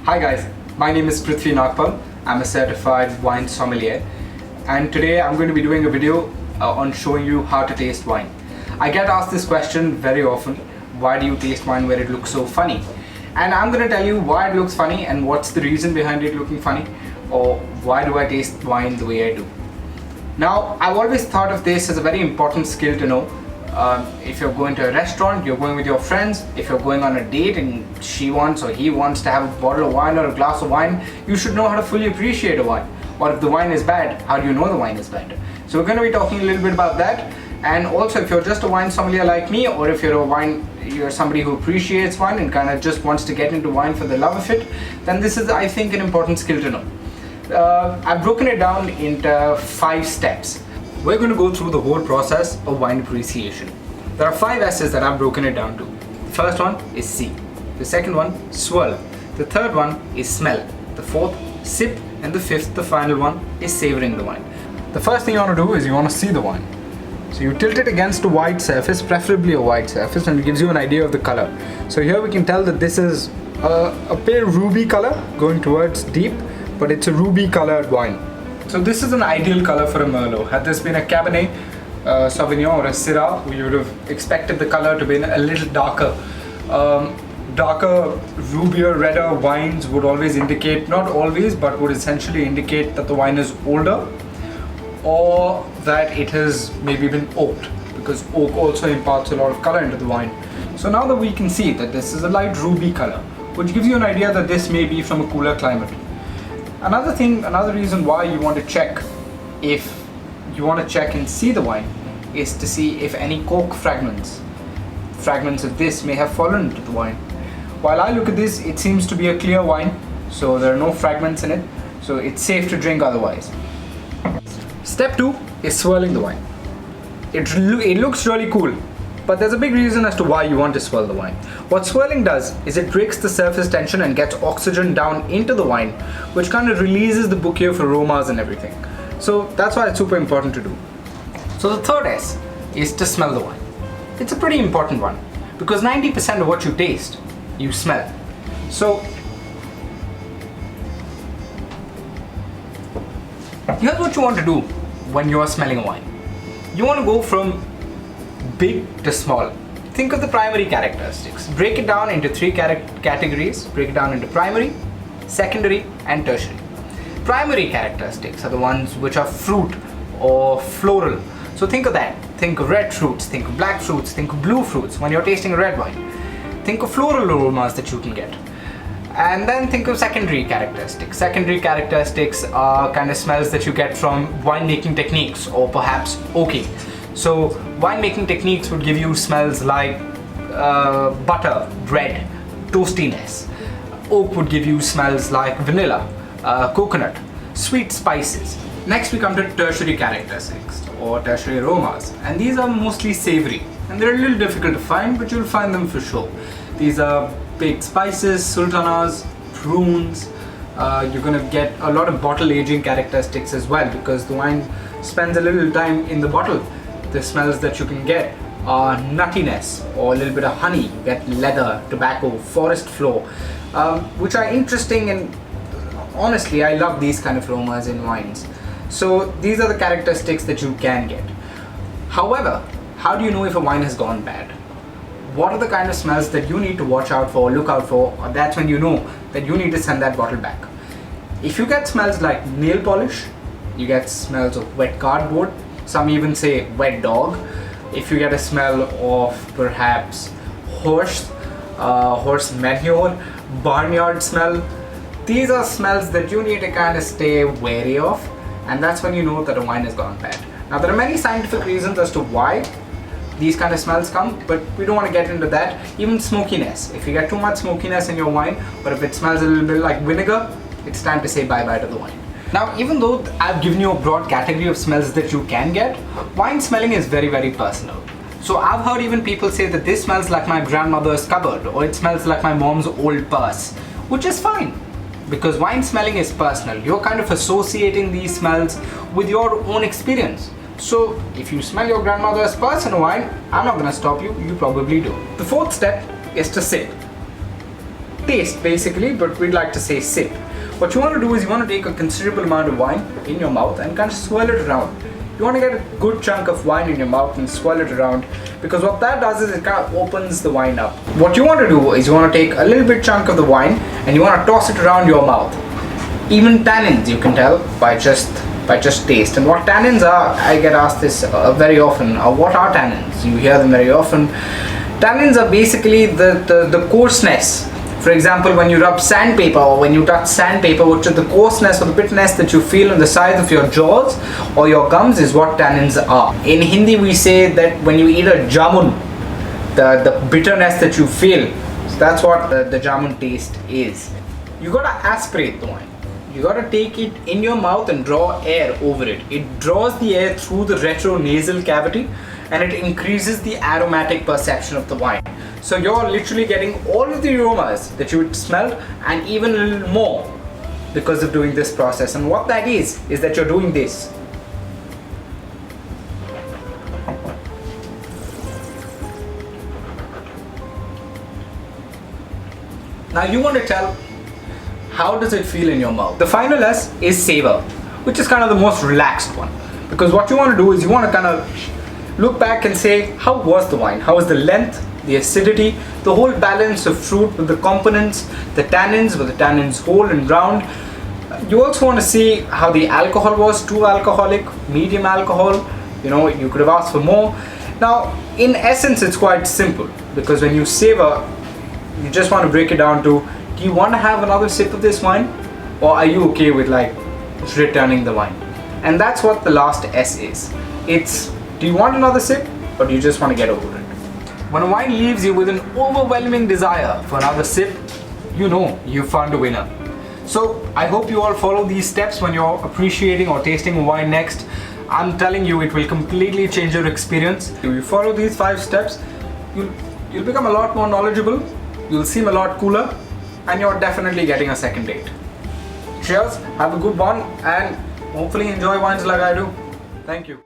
Hi guys, my name is Prithvi Nagpal. I'm a certified wine sommelier, and today I'm going to be doing a video on showing you how to taste wine. I get asked this question very often: why do you taste wine where it looks so funny? And I'm going to tell you why it looks funny and what's the reason behind it looking funny, or why do I taste wine the way I do. Now, I've always thought of this as a very important skill to know. If you're going to a restaurant, you're going with your friends, if you're going on a date and she wants or he wants to have a bottle of wine or a glass of wine, you should know how to fully appreciate a wine. Or if the wine is bad, how do you know the wine is bad? So we're going to be talking a little bit about that. And also, if you're just a wine sommelier like me, or if you're somebody who appreciates wine and kind of just wants to get into wine for the love of it, then this is, I think, an important skill to know. I've broken it down into 5 steps. We're going to go through the whole process of wine appreciation. There are 5 S's that I've broken it down to. The first one is see. The second one, swirl. The third one is smell. The fourth, sip. And the fifth, the final one, is savoring the wine. The first thing you want to do is you want to see the wine. So you tilt it against a white surface, preferably a white surface, and it gives you an idea of the color. So here we can tell that this is a pale ruby color going towards deep, but it's a ruby colored wine. So this is an ideal color for a Merlot. Had this been a Cabernet Sauvignon or a Syrah, we would have expected the color to be a little darker. Darker, rubier, redder wines would always indicate, not always, but would essentially indicate that the wine is older, or that it has maybe been oaked, because oak also imparts a lot of color into the wine. So now that we can see that this is a light ruby color, which gives you an idea that this may be from a cooler climate. Another reason why you want to check and see the wine is to see if any cork fragments of this may have fallen into the wine. While I look at this, it seems to be a clear wine, so there are no fragments in it, so it's safe to drink otherwise. Step 2 is swirling the wine. It looks really cool, but there's a big reason as to why you want to swirl the wine. What swirling does is it breaks the surface tension and gets oxygen down into the wine, which kind of releases the bouquet of aromas and everything. So that's why it's super important to do. So the third S is to smell the wine. It's a pretty important one, because 90% of what you taste, you smell. So here's what you want to do when you are smelling a wine. You want to go from big to small. Think of the primary characteristics. Break it down into 3 categories. Break it down into primary, secondary, and tertiary. Primary characteristics are the ones which are fruit or floral. So think of that. Think of red fruits, think of black fruits, think of blue fruits when you're tasting a red wine. Think of floral aromas that you can get. And then think of secondary characteristics. Secondary characteristics are kind of smells that you get from winemaking techniques or perhaps oaking. So winemaking techniques would give you smells like butter, bread, toastiness. Oak would give you smells like vanilla, coconut, sweet spices. Next we come to tertiary characteristics or tertiary aromas, and these are mostly savory, and they're a little difficult to find, but you'll find them for sure. These are baked spices, sultanas, prunes. You're going to get a lot of bottle aging characteristics as well, because the wine spends a little time in the bottle. The smells that you can get are nuttiness or a little bit of honey. You get leather, tobacco, forest floor, which are interesting, and honestly I love these kind of aromas in wines. So these are the characteristics that you can get. However, how do you know if a wine has gone bad? What are the kind of smells that you need to watch out for, look out for, or that's when you know that you need to send that bottle back. If you get smells like nail polish, you get smells of wet cardboard, some even say wet dog. If you get a smell of perhaps horse manure, barnyard smell, these are smells that you need to kind of stay wary of, and that's when you know that a wine has gone bad. Now there are many scientific reasons as to why these kind of smells come, but we don't want to get into that. Even smokiness. If you get too much smokiness in your wine, or if it smells a little bit like vinegar, it's time to say bye-bye to the wine. Now, even though I've given you a broad category of smells that you can get, wine smelling is very, very personal. So I've heard even people say that this smells like my grandmother's cupboard, or it smells like my mom's old purse, which is fine, because wine smelling is personal. You're kind of associating these smells with your own experience. So if you smell your grandmother's purse in a wine, I'm not going to stop you, you probably do. The fourth step is to sip. taste basically, but we'd like to say sip. What you want to do is you want to take a considerable amount of wine in your mouth and kind of swirl it around. You want to get a good chunk of wine in your mouth and swirl it around, because what that does is it kind of opens the wine up. What you want to do is you want to take a little bit chunk of the wine and you want to toss it around your mouth. Even tannins you can tell by just taste. And what tannins are, I get asked this very often. What are tannins? You hear them very often. Tannins are basically the coarseness. For example, when you rub sandpaper or when you touch sandpaper, which is the coarseness or the bitterness that you feel on the sides of your jaws or your gums is what tannins are. In Hindi we say that when you eat a jamun, the bitterness that you feel, so that's what the jamun taste is. You gotta aspirate the wine. You gotta take it in your mouth and draw air over it. It draws the air through the retronasal cavity and it increases the aromatic perception of the wine. So you're literally getting all of the aromas that you would smell and even a little more because of doing this process. And what that is that you're doing this. Now you want to tell, how does it feel in your mouth? The final S is savor, which is kind of the most relaxed one. Because what you want to do is you want to kind of look back and say, how was the wine? How was the length, the acidity, the whole balance of fruit with the components, the tannins, with the tannins whole and round. You also want to see how the alcohol was, too alcoholic, medium alcohol, you could have asked for more. Now, in essence, it's quite simple, because when you savor, you just want to break it down to, do you want to have another sip of this wine? Or are you okay with returning the wine? And that's what the last S is. It's, do you want another sip or do you just want to get over it? When a wine leaves you with an overwhelming desire for another sip, you know you've found a winner. So I hope you all follow these steps when you're appreciating or tasting a wine next. I'm telling you, it will completely change your experience. If you follow these 5 steps, you'll become a lot more knowledgeable, you'll seem a lot cooler, and you're definitely getting a second date. Cheers, have a good one, and hopefully enjoy wines like I do. Thank you.